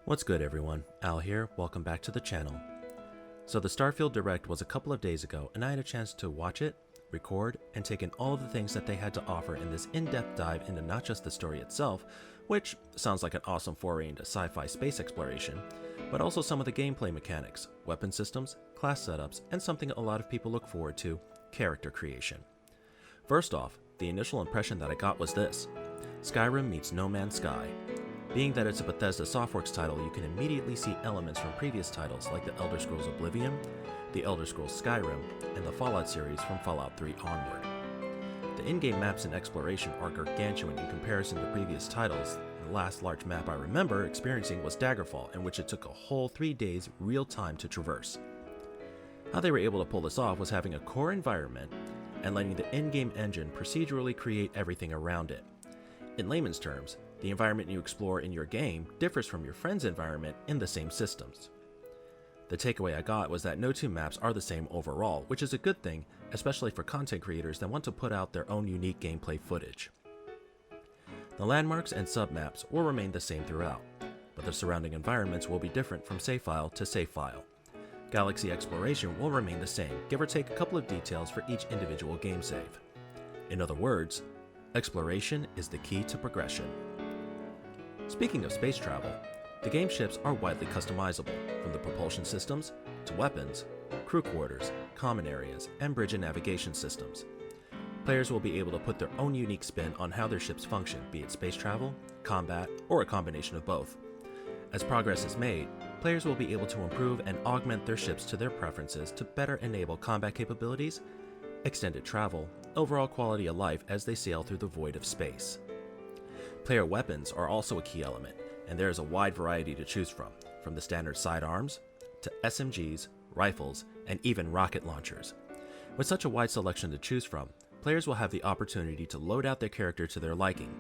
What's good everyone, Al here, welcome back to the channel. So the Starfield Direct was a couple of days ago and I had a chance to watch it, record, and take in all of the things that they had to offer in this in-depth dive into not just the story itself, which sounds like an awesome foray into sci-fi space exploration, but also some of the gameplay mechanics, weapon systems, class setups, and something a lot of people look forward to, character creation. First off, the initial impression that I got was this: Skyrim meets No Man's Sky. Being that it's a Bethesda Softworks title, you can immediately see elements from previous titles like the Elder Scrolls Oblivion, the Elder Scrolls Skyrim, and the Fallout series from Fallout 3 onward. The in-game maps and exploration are gargantuan in comparison to previous titles. The last large map I remember experiencing was Daggerfall, in which it took a whole 3 days real time to traverse. How they were able to pull this off was having a core environment and letting the in-game engine procedurally create everything around it. In layman's terms, the environment you explore in your game differs from your friend's environment in the same systems. The takeaway I got was that no two maps are the same overall, which is a good thing, especially for content creators that want to put out their own unique gameplay footage. The landmarks and submaps will remain the same throughout, but the surrounding environments will be different from save file to save file. Galaxy exploration will remain the same, give or take a couple of details for each individual game save. In other words, exploration is the key to progression. Speaking of space travel, the game ships are widely customizable, from the propulsion systems to weapons, crew quarters, common areas, and bridge and navigation systems. Players will be able to put their own unique spin on how their ships function, be it space travel, combat, or a combination of both. As progress is made, players will be able to improve and augment their ships to their preferences to better enable combat capabilities, extended travel, overall quality of life as they sail through the void of space. Player weapons are also a key element, and there is a wide variety to choose from the standard sidearms to SMGs, rifles, and even rocket launchers. With such a wide selection to choose from, players will have the opportunity to load out their character to their liking,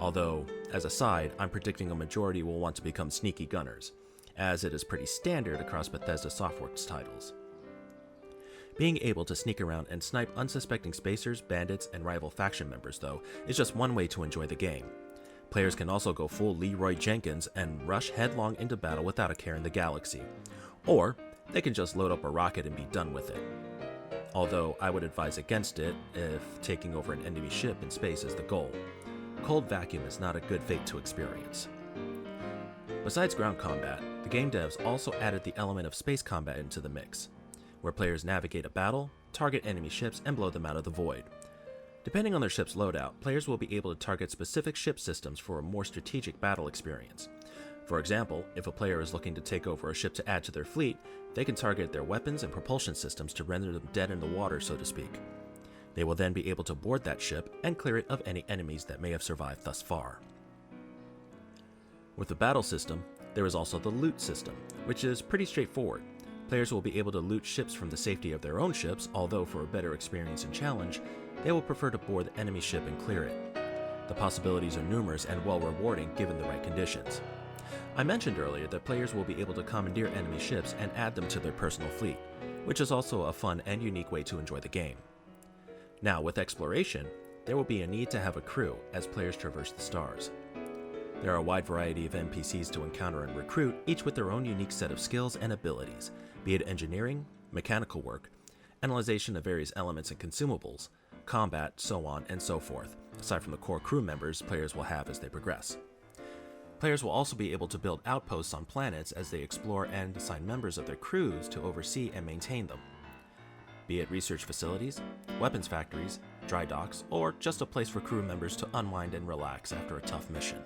although, as a side, I'm predicting a majority will want to become sneaky gunners, as it is pretty standard across Bethesda Softworks titles. Being able to sneak around and snipe unsuspecting spacers, bandits, and rival faction members, though, is just one way to enjoy the game. Players can also go full Leroy Jenkins and rush headlong into battle without a care in the galaxy. Or, they can just load up a rocket and be done with it. Although, I would advise against it if taking over an enemy ship in space is the goal. Cold vacuum is not a good fate to experience. Besides ground combat, the game devs also added the element of space combat into the mix, where players navigate a battle, target enemy ships, and blow them out of the void. Depending on their ship's loadout, players will be able to target specific ship systems for a more strategic battle experience. For example, if a player is looking to take over a ship to add to their fleet, they can target their weapons and propulsion systems to render them dead in the water, so to speak. They will then be able to board that ship and clear it of any enemies that may have survived thus far. With the battle system, there is also the loot system, which is pretty straightforward. Players will be able to loot ships from the safety of their own ships, although for a better experience and challenge, they will prefer to board the enemy ship and clear it. The possibilities are numerous and well rewarding given the right conditions. I mentioned earlier that players will be able to commandeer enemy ships and add them to their personal fleet, which is also a fun and unique way to enjoy the game. Now, with exploration, there will be a need to have a crew as players traverse the stars. There are a wide variety of NPCs to encounter and recruit, each with their own unique set of skills and abilities, be it engineering, mechanical work, analyzation of various elements and consumables, combat, so on and so forth, aside from the core crew members players will have as they progress. Players will also be able to build outposts on planets as they explore and assign members of their crews to oversee and maintain them, be it research facilities, weapons factories, dry docks, or just a place for crew members to unwind and relax after a tough mission.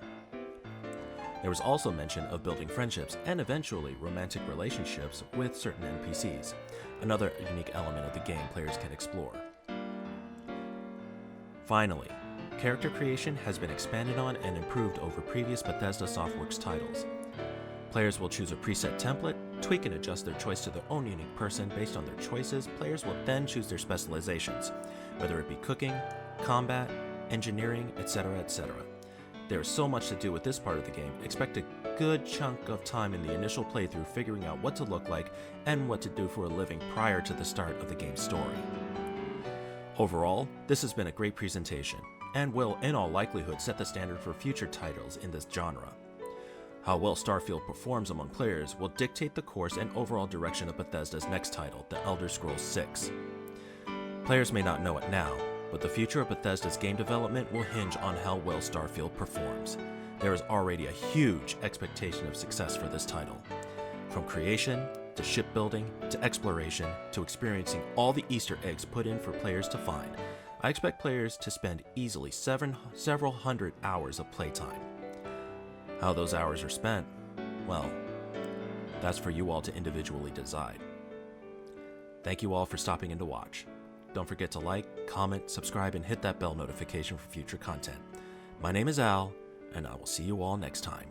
There was also mention of building friendships and eventually romantic relationships with certain NPCs, another unique element of the game players can explore. Finally, character creation has been expanded on and improved over previous Bethesda Softworks titles. Players will choose a preset template, tweak and adjust their choice to their own unique person. Based on their choices, players will then choose their specializations, whether it be cooking, combat, engineering, etc., etc. There is so much to do with this part of the game. Expect a good chunk of time in the initial playthrough figuring out what to look like and what to do for a living prior to the start of the game's story. Overall, this has been a great presentation, and will in all likelihood set the standard for future titles in this genre. How well Starfield performs among players will dictate the course and overall direction of Bethesda's next title, The Elder Scrolls 6. Players may not know it now, but the future of Bethesda's game development will hinge on how well Starfield performs. There is already a huge expectation of success for this title. From creation, to shipbuilding, to exploration, to experiencing all the Easter eggs put in for players to find, I expect players to spend easily several hundred hours of playtime. How those hours are spent, well, that's for you all to individually decide. Thank you all for stopping in to watch. Don't forget to like, comment, subscribe, and hit that bell notification for future content. My name is Al, and I will see you all next time.